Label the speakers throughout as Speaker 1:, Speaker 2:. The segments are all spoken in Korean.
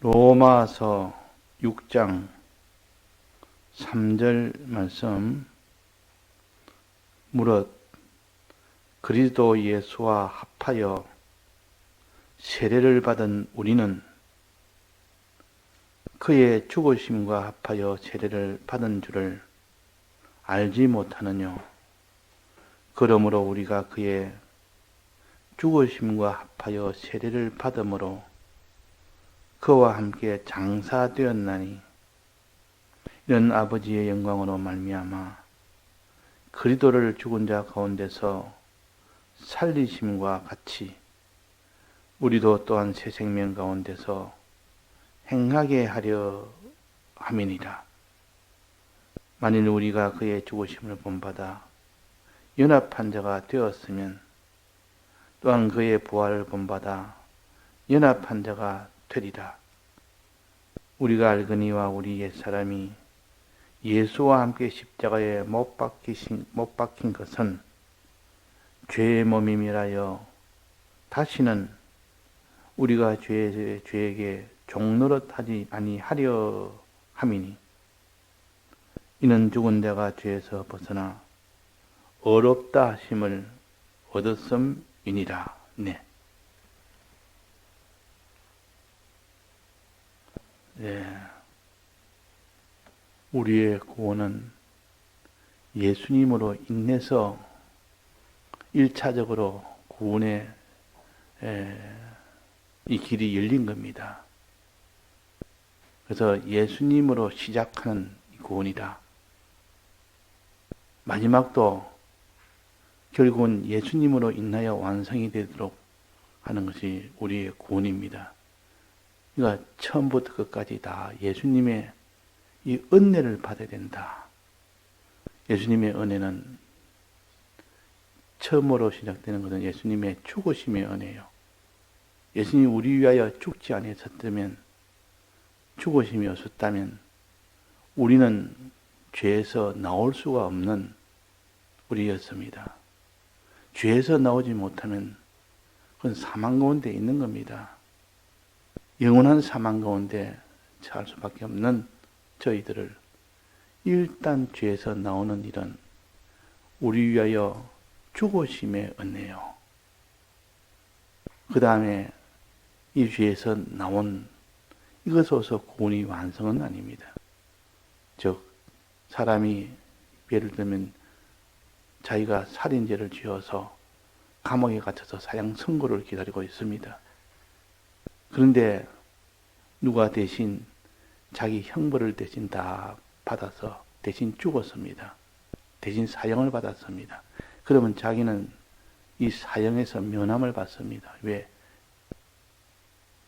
Speaker 1: 로마서 6장 3절 말씀. 무릇 그리스도 예수와 합하여 세례를 받은 우리는 그의 죽으심과 합하여 세례를 받은 줄을 알지 못하느뇨. 그러므로 우리가 그의 죽으심과 합하여 세례를 받음으로 그와 함께 장사되었나니, 이런 아버지의 영광으로 말미암아 그리스도를 죽은 자 가운데서 살리심과 같이 우리도 또한 새 생명 가운데서 행하게 하려 함이니라. 만일 우리가 그의 죽으심을 본받아 연합한 자가 되었으면 또한 그의 부활을 본받아 연합한 자가 되리라. 우리가 알거니와 우리 옛사람이 예수와 함께 십자가에 못 박힌 것은 죄의 몸임이라여 다시는 우리가 죄에게 종노릇하지 아니하려 함이니, 이는 죽은 자가 죄에서 벗어나 어렵다 하심을 얻었음이니라. 네. 우리의 구원은 예수님으로 인해서 1차적으로 구원의 이 길이 열린 겁니다. 그래서 예수님으로 시작하는 구원이다. 마지막도 결국은 예수님으로 인하여 완성이 되도록 하는 것이 우리의 구원입니다. 그러니까 처음부터 끝까지 다 예수님의 이 은혜를 받아야 된다. 예수님의 은혜는 처음으로 시작되는 것은 예수님의 죽으심의 은혜예요. 예수님이 우리 위하여 죽지 아니하셨다면, 죽으심이 없었다면 우리는 죄에서 나올 수가 없는 우리였습니다. 죄에서 나오지 못하면 그건 사망 가운데 있는 겁니다. 영원한 사망 가운데 처할 수밖에 없는 저희들을 일단 죄에서 나오는 일은 우리 위하여 죽으심의 은혜요. 그 다음에 이 죄에서 나온 이것으로서 구원이 완성은 아닙니다. 즉, 사람이 예를 들면 자기가 살인죄를 지어서 감옥에 갇혀서 사형 선고를 기다리고 있습니다. 그런데 누가 대신 자기 형벌을 대신 다 받아서 대신 죽었습니다. 대신 사형을 받았습니다. 그러면 자기는 이 사형에서 면함을 받습니다. 왜?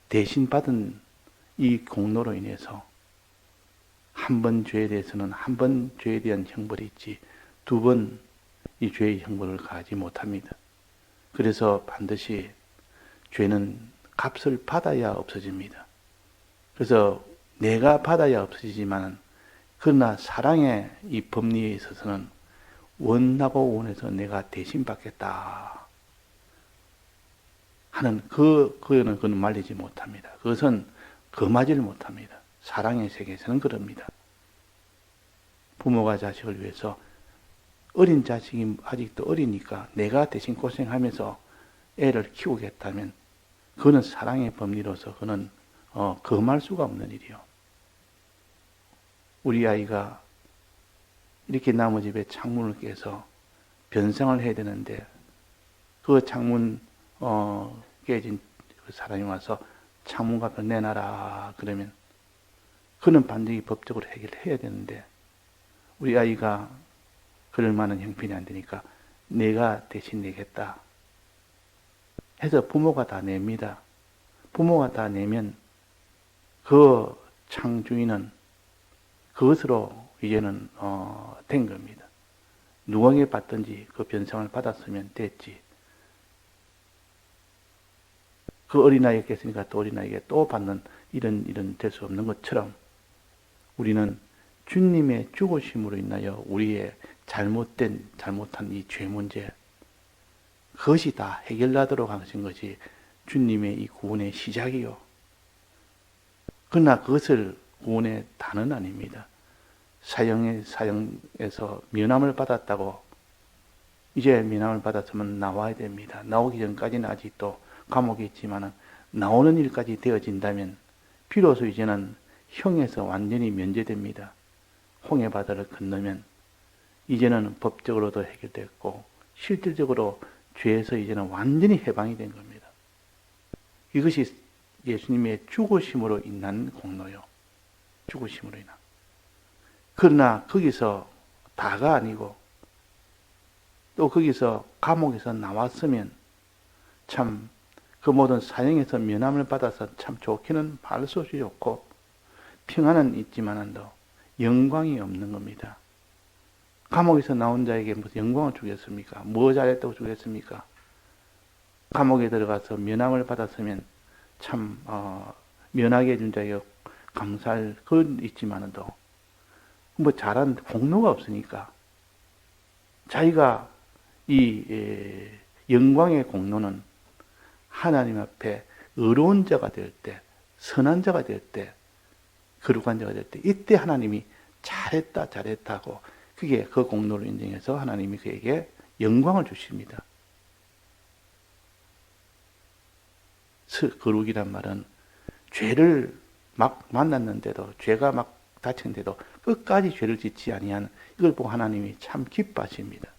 Speaker 1: 대신 받은 이 공로로 인해서 한 번 죄에 대해서는 한 번 죄에 대한 형벌이 있지, 두 번 이 죄의 형벌을 가하지 못합니다. 그래서 반드시 죄는 값을 받아야 없어집니다. 그래서 내가 받아야 없어지지만, 그러나 사랑의 이 법리에 있어서는 원하고 원해서 내가 대신 받겠다 하는 그거는 말리지 못합니다. 그것은 금하지를 못합니다. 사랑의 세계에서는 그럽니다. 부모가 자식을 위해서, 어린 자식이 아직도 어리니까 내가 대신 고생하면서 애를 키우겠다면 그거는 사랑의 법리로서 그는 금할 수가 없는 일이요. 우리 아이가 이렇게 나무 집에 창문을 깨서 변상을 해야 되는데, 그 창문 깨진 그 사람이 와서 창문값을 내놔라 그러면 그는 반드시 법적으로 해결해야 되는데, 우리 아이가 그럴 만한 형편이 안 되니까 내가 대신 내겠다 해서 부모가 다 냅니다. 부모가 다 내면 그 창주인은 그것으로 이제는 된 겁니다. 누구에게 받든지 그 변상을 받았으면 됐지. 그 어린아이가 깼으니까 또 어린아이에게 또 받는 이런 될 수 없는 것처럼, 우리는 주님의 죽으심으로 인하여 우리의 잘못한 이 죄 문제, 그것이 다 해결나도록 하신 것이 주님의 이 구원의 시작이요. 그러나 그것을 구원의 단은 아닙니다. 사형에서 면함을 받았다고 이제 면함을 받았으면 나와야 됩니다. 나오기 전까지는 아직도 감옥에 있지만 나오는 일까지 되어진다면 비로소 이제는 형에서 완전히 면제됩니다. 홍해바다를 건너면 이제는 법적으로도 해결됐고 실질적으로 죄에서 이제는 완전히 해방이 된 겁니다. 이것이 예수님의 죽으심으로 인한 공로요. 죽으심으로 인한. 그러나 거기서 다가 아니고 또 거기서 감옥에서 나왔으면 참 그 모든 사형에서 면함을 받아서 참 좋기는 말 수 없이 좋고 평안은 있지만도 영광이 없는 겁니다. 감옥에서 나온 자에게 무슨 영광을 주겠습니까? 뭐 잘했다고 주겠습니까? 감옥에 들어가서 면함을 받았으면 참 면하게 해준 자에게 감사할 그건 있지만도 뭐 잘한 공로가 없으니까 자기가 이 영광의 공로는 하나님 앞에 의로운 자가 될 때, 선한 자가 될 때, 거룩한 자가 될 때, 이때 하나님이 잘했다고 그게 그 공로를 인정해서 하나님이 그에게 영광을 주십니다. 거룩이란 말은 죄를 막 만났는데도 죄가 막 닥쳤는데도 끝까지 죄를 짓지 아니한 이걸 보고 하나님이 참 기뻐하십니다.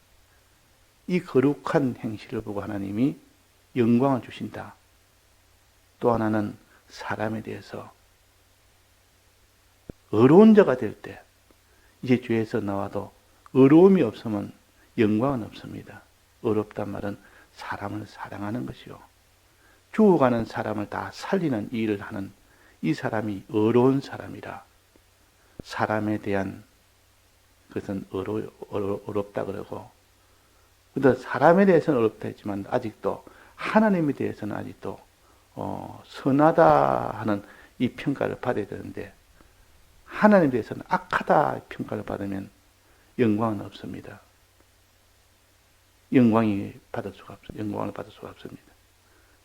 Speaker 1: 이 거룩한 행실을 보고 하나님이 영광을 주신다. 또 하나는 사람에 대해서 의로운 자가 될 때 이제 죄에서 나와도 의로움이 없으면 영광은 없습니다. 의롭단 말은 사람을 사랑하는 것이요. 죽어가는 사람을 다 살리는 일을 하는 이 사람이 의로운 사람이라. 사람에 대한 것은 어렵다 그러고, 근데 사람에 대해서는 어렵다 했지만 아직도 하나님에 대해서는 아직도 선하다 하는 이 평가를 받아야 되는데 하나님에 대해서는 악하다 평가를 받으면 영광은 없습니다. 영광을 받을 수가 없습니다.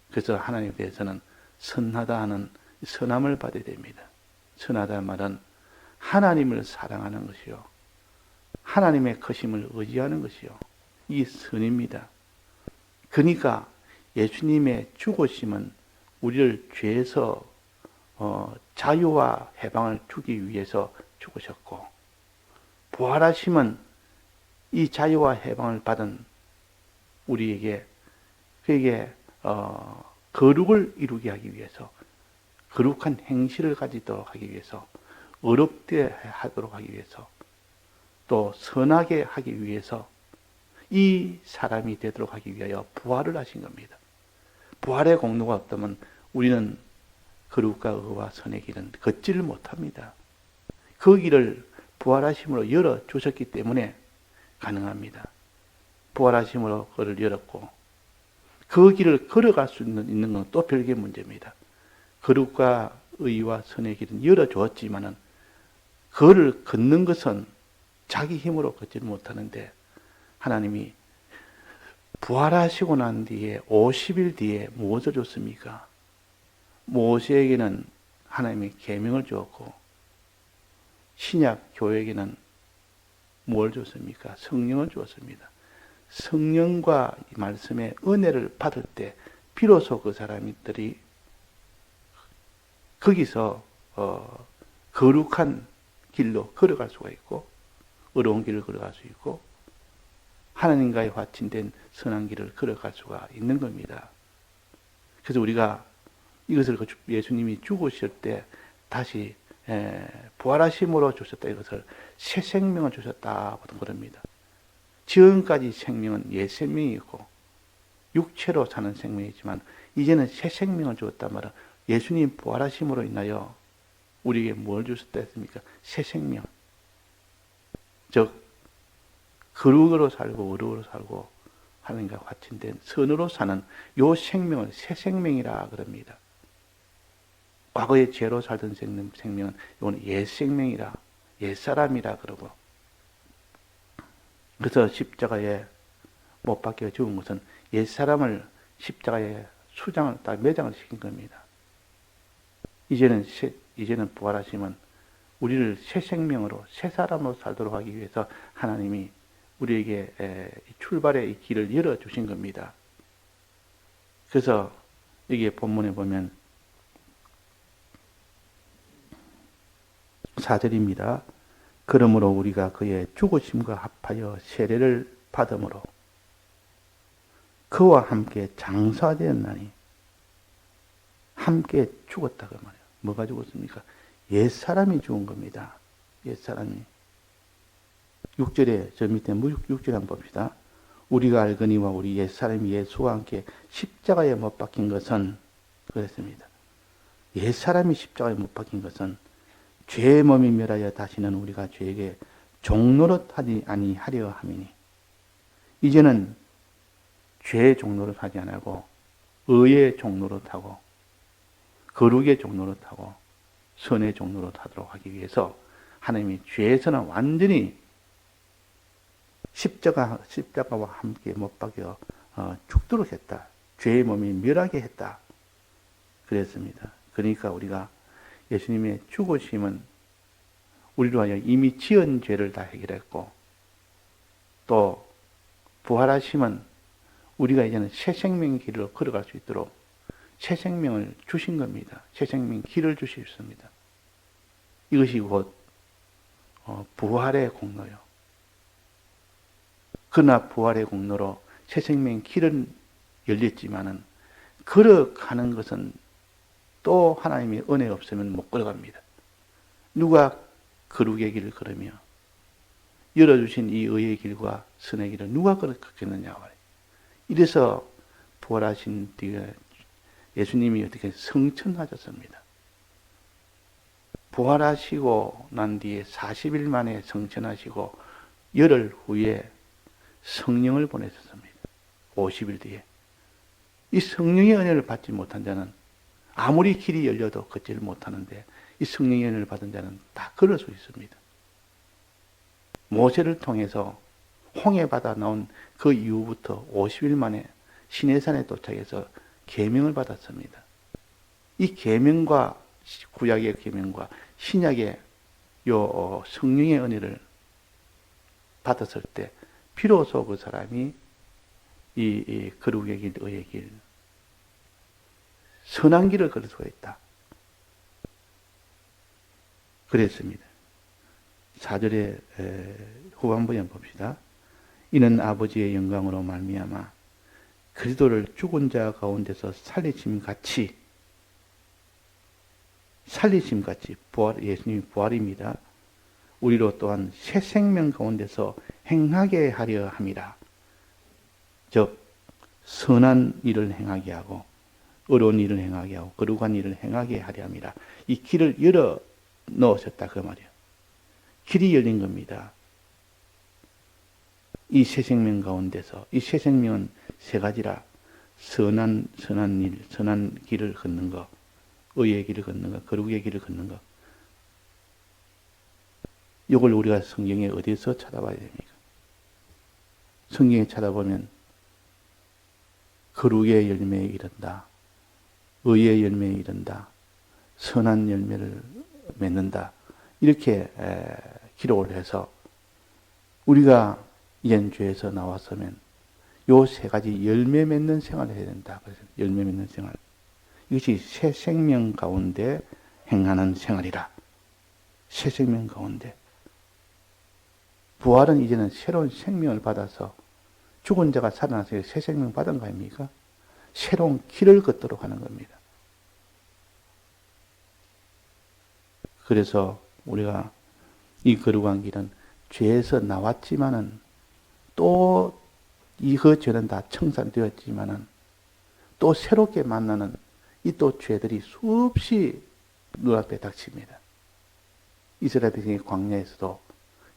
Speaker 1: 그래서 하나님에 대해서는 선하다 하는 선함을 받아야 됩니다. 선하다는 말은 하나님을 사랑하는 것이요. 하나님의 크심을 의지하는 것이요. 이 선입니다. 그러니까 예수님의 죽으심은 우리를 죄에서 자유와 해방을 주기 위해서 죽으셨고, 부활하심은 이 자유와 해방을 받은 우리에게 그에게 거룩을 이루게 하기 위해서, 거룩한 행실을 가지도록 하기 위해서, 어렵게 하도록 하기 위해서, 또 선하게 하기 위해서 이 사람이 되도록 하기 위하여 부활을 하신 겁니다. 부활의 공로가 없다면 우리는 거룩과 의와 선의 길은 걷지를 못합니다. 그 길을 부활하심으로 열어주셨기 때문에 가능합니다. 부활하심으로 그를 열었고 그 길을 걸어갈 수 있는 건 또 별개의 문제입니다. 거룩과 의와 선의 길은 열어주었지만은 그를 걷는 것은 자기 힘으로 걷지를 못하는데 하나님이 부활하시고 난 뒤에 50일 뒤에 무엇을 줬습니까? 모세에게는 하나님이 계명을 주었고 신약 교회에게는 뭘 줬습니까? 성령을 주었습니다. 성령과 이 말씀의 은혜를 받을 때 비로소 그 사람들이 거기서 거룩한 길로 걸어갈 수가 있고 어려운 길을 걸어갈 수 있고 하나님과의 확신된 선한 길을 걸어갈 수가 있는 겁니다. 그래서 우리가 이것을 예수님이 죽으실 때 다시 부활하심으로 주셨다 이것을 새 생명을 주셨다 그럽니다. 지금까지 생명은 옛 생명이고 육체로 사는 생명이지만 이제는 새 생명을 주었단 말은 예수님 부활하심으로 인하여 우리에게 뭘 주셨다 했습니까? 새 생명. 즉 거룩으로 살고 의로로 살고 하나님과 확신된 선으로 사는 요 생명을 새 생명이라 그럽니다. 과거에 죄로 살던 생명은 이건 옛 생명이라 옛 사람이라 그러고 그래서 십자가에 못 박혀 죽은 것은 옛 사람을 십자가에 수장을 딱 매장을 시킨 겁니다. 이제는 이제는 부활하시면 우리를 새 생명으로 새 사람으로 살도록 하기 위해서 하나님이 우리에게 출발의 이 길을 열어주신 겁니다. 그래서 여기에 본문에 보면 4절입니다. 그러므로 우리가 그의 죽으심과 합하여 세례를 받음으로 그와 함께 장사되었나니 함께 죽었다고 말해요. 뭐가 죽었습니까? 옛사람이 죽은 겁니다. 옛사람이. 6절에 저 밑에 6절 한번 봅시다. 우리가 알거니와 우리 옛사람이 예수와 함께 십자가에 못 박힌 것은 그랬습니다. 옛사람이 십자가에 못 박힌 것은 죄의 몸이 멸하여 다시는 우리가 죄에게 종노릇하지 아니하려 함이니 이제는 죄의 종노릇 하지 않고 의의 종노릇 하고 거룩의 종노릇 하고 선의 종노릇 하도록 하기 위해서 하나님이 죄에서는 완전히 십자가와 함께 못 박여 죽도록 했다. 죄의 몸이 멸하게 했다. 그랬습니다. 그러니까 우리가 예수님의 죽으심은 우리로 하여 이미 지은 죄를 다 해결했고 또 부활하심은 우리가 이제는 새 생명 길을 걸어갈 수 있도록 새 생명을 주신 겁니다. 새 생명 길을 주셨습니다. 이것이 곧 부활의 공로요. 그러나 부활의 공로로 새 생명 길은 열렸지만은 걸어가는 것은 또 하나님의 은혜 없으면 못 걸어갑니다. 누가 거룩의 길을 걸으며 열어주신 이 의의 길과 선의 길을 누가 걸어가겠느냐 말이에요. 이래서 부활하신 뒤에 예수님이 어떻게 성천하셨습니다. 부활하시고 난 뒤에 40일 만에 성천하시고 열흘 후에 성령을 보내셨습니다. 50일 뒤에. 이 성령의 은혜를 받지 못한 자는 아무리 길이 열려도 걷지를 못하는데 이 성령의 은혜를 받은 자는 다 걸을 수 있습니다. 모세를 통해서 홍해바다 나온 그 이후부터 50일 만에 시내산에 도착해서 계명을 받았습니다. 이 계명과 구약의 계명과 신약의 요 성령의 은혜를 받았을 때 비로소 그 사람이 이 거룩의 길, 의의 길, 선한 길을 걸을 수가 있다. 그랬습니다. 4절의 후반부에 봅시다. 이는 아버지의 영광으로 말미암아 그리스도를 죽은 자 가운데서 살리심 같이 부활, 예수님이 부활입니다. 우리로 또한 새 생명 가운데서 행하게 하려 함이라. 즉 선한 일을 행하게 하고 의로운 일을 행하게 하고 거룩한 일을 행하게 하려 함이라. 이 길을 열어 넣으셨다 그 말이에요. 길이 열린 겁니다. 이 새 생명 가운데서 이 새 생명은 세 가지라. 선한 일, 선한 길을 걷는 것, 의의 길을 걷는 것, 거룩의 길을 걷는 것. 이걸 우리가 성경에 어디서 찾아봐야 됩니까? 성경에 찾아보면 거룩의 열매에 이른다. 의의 열매에 이른다. 선한 열매를 맺는다. 이렇게 기록을 해서 우리가 이젠 죄에서 나왔으면 요 세 가지 열매 맺는 생활을 해야 된다. 그래서 열매 맺는 생활. 이것이 새 생명 가운데 행하는 생활이라. 새 생명 가운데. 부활은 이제는 새로운 생명을 받아서 죽은 자가 살아나서 새 생명 받은 거 아닙니까? 새로운 길을 걷도록 하는 겁니다. 그래서 우리가 이 거룩한 길은 죄에서 나왔지만은 또 이그 죄는 다 청산되었지만은 또 새롭게 만나는 이 또 죄들이 수없이 눈앞에 닥칩니다. 이스라엘 백성이 광야에서도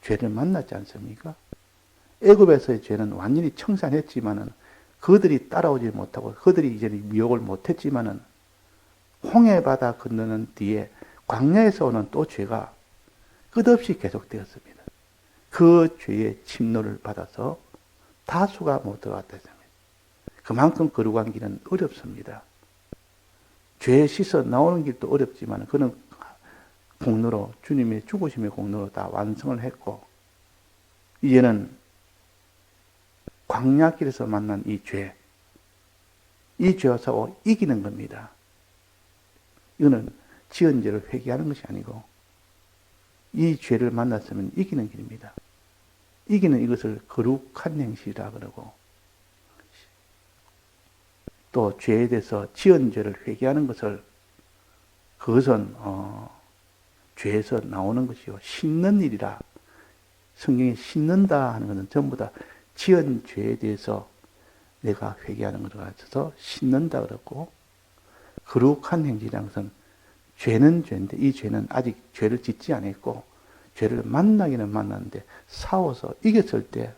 Speaker 1: 죄를 만났지 않습니까? 애굽에서의 죄는 완전히 청산했지만은 그들이 따라오지 못하고 그들이 이제는 미혹을 못했지만은 홍해바다 건너는 뒤에 광야에서 오는 또 죄가 끝없이 계속되었습니다. 그 죄의 침노를 받아서 다수가 못 들어갔다 했습니다. 그만큼 거룩한 길은 어렵습니다. 죄에 씻어 나오는 길도 어렵지만 그는 공로로, 주님의 죽으심의 공로로 다 완성을 했고, 이제는 광야길에서 만난 이 죄, 이 죄와 싸워 이기는 겁니다. 이거는 지은 죄를 회개하는 것이 아니고 이 죄를 만났으면 이기는 길입니다. 이기는 이것을 거룩한 행실이라 그러고, 또 죄에 대해서 지은 죄를 회개하는 것을, 그것은 죄에서 나오는 것이요 씻는 일이라. 성경에 씻는다 하는 것은 전부 다 지은 죄에 대해서 내가 회개하는 것을 가르쳐서 씻는다 그러고, 거룩한 행실이라는 것은 죄는 죄인데 이 죄는 아직 죄를 짓지 않았고 죄를 만나기는 만났는데 싸워서 이겼을 때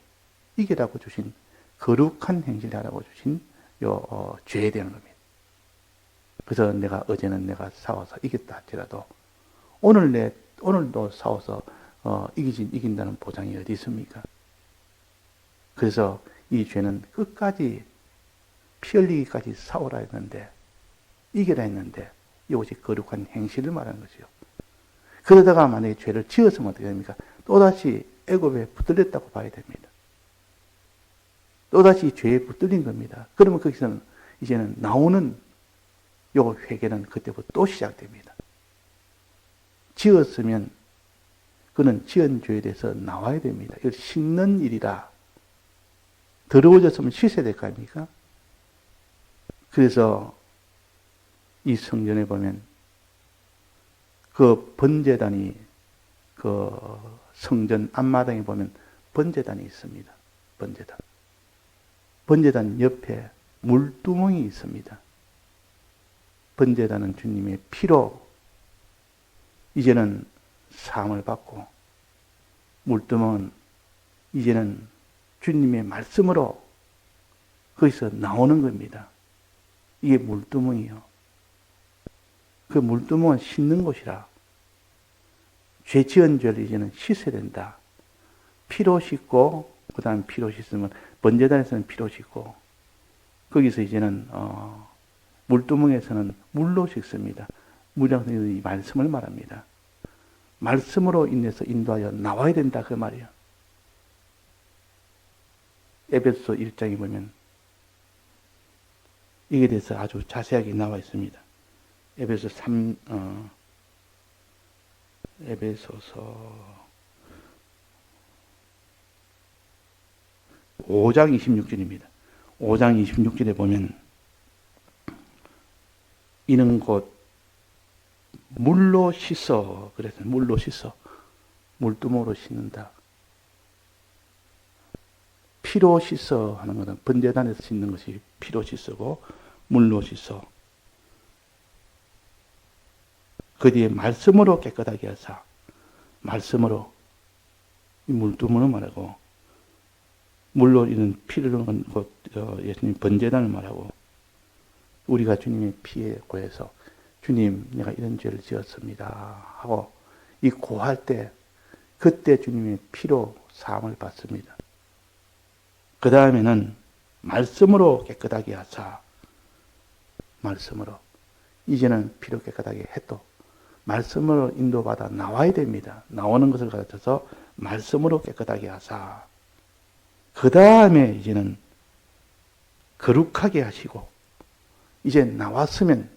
Speaker 1: 이기라고 주신 거룩한 행실을 하라고 주신 죄에 대한 겁니다. 그래서 내가 어제는 내가 싸워서 이겼다 할지라도 오늘도 싸워서 이긴다는 보장이 어디 있습니까? 그래서 이 죄는 끝까지 피 흘리기까지 싸우라 했는데, 이기라 했는데, 이것이 거룩한 행실을 말하는 것이요. 그러다가 만약에 죄를 지었으면 어떻게 됩니까? 또다시 애굽에 붙들렸다고 봐야 됩니다. 또다시 죄에 붙들린 겁니다. 그러면 거기서는 이제는 나오는 요 회개는 그때부터 또 시작됩니다. 지었으면 그는 지은 죄에 대해서 나와야 됩니다. 이걸 씻는 일이라. 더러워졌으면 씻어야 될 거 아닙니까? 그래서 이 성전에 보면 그 번제단이, 그 성전 앞마당에 보면 번제단이 있습니다. 번제단. 번제단 옆에 물두멍이 있습니다. 번제단은 주님의 피로 이제는 사함을 받고, 물두멍은 이제는 주님의 말씀으로 거기서 나오는 겁니다. 이게 물두멍이요. 그 물두멍은 씻는 곳이라. 죄 지은 죄를 이제는 씻어야 된다. 피로 씻고, 그 다음에 피로 씻으면, 번제단에서는 피로 씻고, 거기서 이제는, 물두멍에서는 물로 씻습니다. 물이라는 이 말씀을 말합니다. 말씀으로 인해서 인도하여 나와야 된다. 그 말이에요. 에베소 1장에 보면 이게 대해서 아주 자세하게 나와 있습니다. 에베소서 5장 26절입니다. 5장 26절에 보면 이는 곧 물로 씻어, 그래서 물로 씻어, 물두멍으로 씻는다. 피로 씻어 하는 것은 번제단에서 씻는 것이 피로 씻고 물로 씻어. 그 뒤에 말씀으로 깨끗하게 하사. 말씀으로 이 물두멍을 말하고, 물로 이는 피를 넣은 곧 예수님 번제단을 말하고, 우리가 주님의 피에 구해서 주님 내가 이런 죄를 지었습니다 하고 이 고할 때 그때 주님의 피로 사함을 받습니다. 그 다음에는 말씀으로 깨끗하게 하사. 말씀으로 이제는 피로 깨끗하게 해도 말씀으로 인도받아 나와야 됩니다. 나오는 것을 가르쳐서 말씀으로 깨끗하게 하사. 그 다음에 이제는 거룩하게 하시고, 이제 나왔으면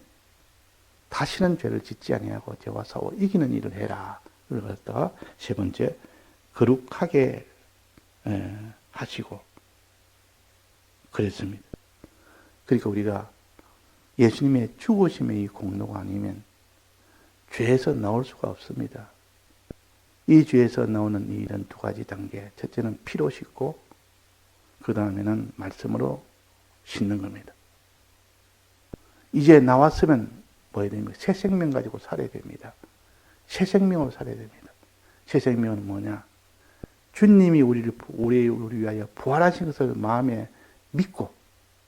Speaker 1: 다시는 죄를 짓지 아니하고 죄와 싸워 이기는 일을 해라. 그걸 갖다가 세 번째, 거룩하게 하시고 그랬습니다. 그러니까 우리가 예수님의 죽으심의 이 공로가 아니면 죄에서 나올 수가 없습니다. 이 죄에서 나오는 이런 두 가지 단계, 첫째는 피로 씻고 그 다음에는 말씀으로 씻는 겁니다. 이제 나왔으면 뭐 해야 됩니까? 새 생명 가지고 살아야 됩니다. 새 생명으로 살아야 됩니다. 새 생명은 뭐냐? 주님이 우리 위하여 부활하신 것을 마음에 믿고,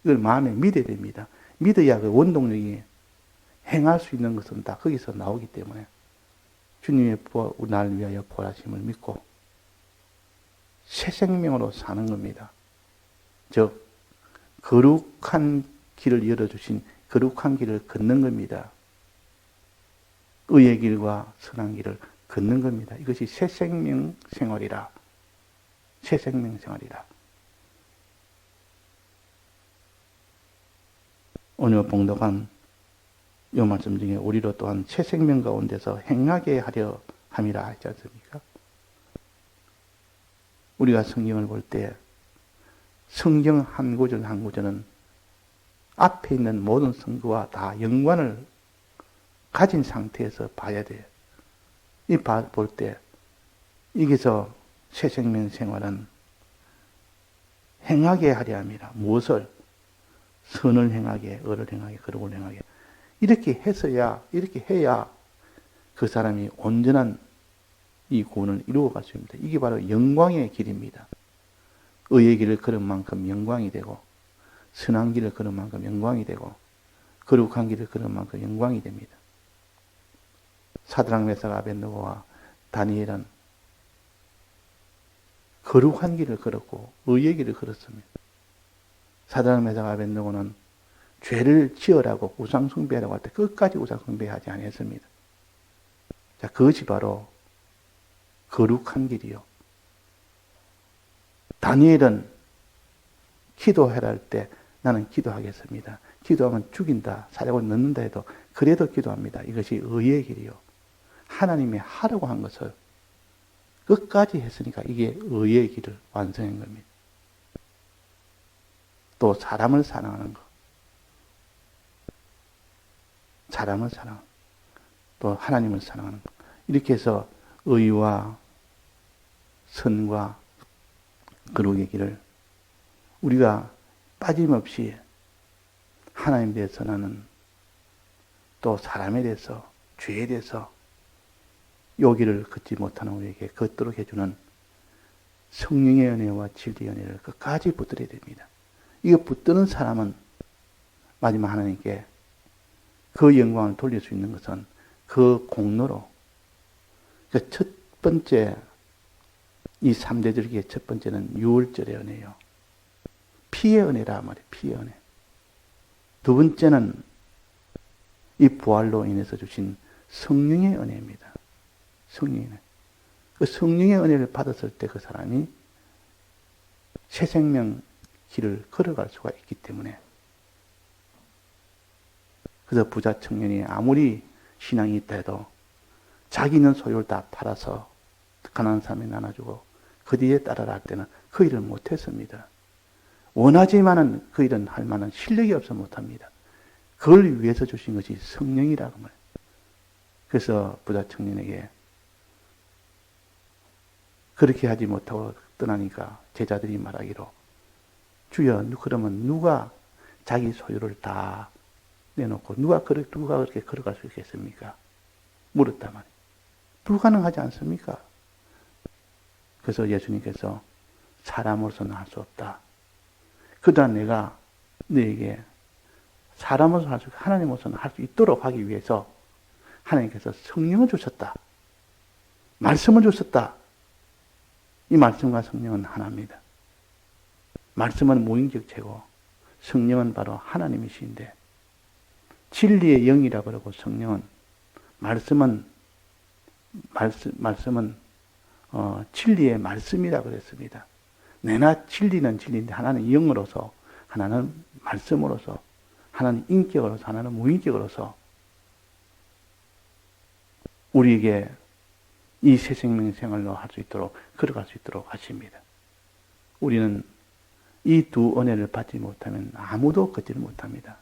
Speaker 1: 이걸 마음에 믿어야 됩니다. 믿어야 그 원동력이 행할 수 있는 것은 다 거기서 나오기 때문에 주님의 나를 위하여 부활하심을 믿고 새 생명으로 사는 겁니다. 즉 거룩한 길을 열어주신 거룩한 길을 걷는 겁니다. 의의 길과 선한 길을 걷는 겁니다. 이것이 새 생명 생활이라. 새 생명 생활이라. 오늘 봉독한 이 말씀 중에 우리로 또한 새 생명 가운데서 행하게 하려 함이라 하지 않습니까? 우리가 성경을 볼 때 성경 한 구절 한 구절은 앞에 있는 모든 성구와 다 연관을 가진 상태에서 봐야 돼요. 볼 때 여기서 새 생명 생활은 행하게 하려 함이라. 무엇을? 선을 행하게, 의를 행하게, 거룩을 행하게. 이렇게 해서야, 이렇게 해야 그 사람이 온전한 이 구원을 이루어갈 수 있습니다. 이게 바로 영광의 길입니다. 의의 길을 걸은 만큼 영광이 되고, 선한 길을 걸은 만큼 영광이 되고, 거룩한 길을 걸은 만큼 영광이 됩니다. 사드락 메삭 아벳느고와 다니엘은 거룩한 길을 걸었고 의의 길을 걸었습니다. 사드락 메삭 아벳느고는 죄를 지으라고 우상 숭배하라고 할 때 끝까지 우상 숭배하지 않았습니다. 자, 그것이 바로 거룩한 길이요. 다니엘은 기도해라 할 때 나는 기도하겠습니다. 기도하면 죽인다, 사자고 넣는다 해도 그래도 기도합니다. 이것이 의의 길이요. 하나님이 하라고 한 것을 끝까지 했으니까 이게 의의 길을 완성한 겁니다. 또 사람을 사랑하는 것. 사람을 사랑하는 것. 또 하나님을 사랑하는 것. 이렇게 해서 의와 선과 거룩의 길을 우리가 빠짐없이 하나님에 대해서 나는 또 사람에 대해서 죄에 대해서 요 길을 걷지 못하는 우리에게 걷도록 해주는 성령의 은혜와 진리의 은혜를 끝까지 붙들어야 됩니다. 이거 붙드는 사람은 마지막 하나님께 그 영광을 돌릴 수 있는 것은 그 공로로 그 첫 번째 이 3대 절기의 첫 번째는 유월절의 은혜요. 피의 은혜라 말이에요. 피의 은혜. 두 번째는 이 부활로 인해서 주신 성령의 은혜입니다. 성령의 은혜. 그 성령의 은혜를 받았을 때 그 사람이 새 생명 길을 걸어갈 수가 있기 때문에 그래서 부자 청년이 아무리 신앙이 있다 해도 자기는 소유를 다 팔아서 가난한 사람에 나눠주고 그 뒤에 따라라 할 때는 그 일을 못했습니다. 원하지만은 그 일은 할 만한 실력이 없어 못합니다. 그걸 위해서 주신 것이 성령이라고 말해요. 그래서 부자 청년에게 그렇게 하지 못하고 떠나니까 제자들이 말하기로 주여, 그러면 누가 자기 소유를 다 내놓고 누가 그렇게 걸어갈 수 있겠습니까? 물었단 말이에요. 불가능하지 않습니까? 그래서 예수님께서 사람으로서는 할 수 없다. 그러나 내가 너에게 사람으로서 할 수, 하나님으로서는 할 수 있도록 하기 위해서 하나님께서 성령을 주셨다. 말씀을 주셨다. 이 말씀과 성령은 하나입니다. 말씀은 무인격체고 성령은 바로 하나님이신데 진리의 영이라 그러고 성령은 말씀은 진리의 말씀이라 그랬습니다. 내나 진리는 진리인데 하나는 영으로서 하나는 말씀으로서 하나는 인격으로서 하나는 무인격으로서 우리에게 이 새 생명 생활로 할 수 있도록 걸어갈 수 있도록 하십니다. 우리는 이 두 은혜를 받지 못하면 아무도 걷지를 못합니다.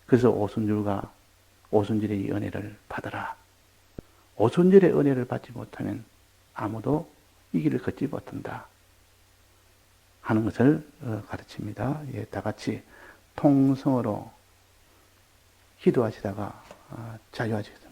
Speaker 1: 그래서 오순절의 이 은혜를 받아라. 오순절의 은혜를 받지 못하면 아무도 이 길을 걷지 못한다 하는 것을 가르칩니다. 예, 다 같이 통성으로 기도하시다가 자유하시겠습니다.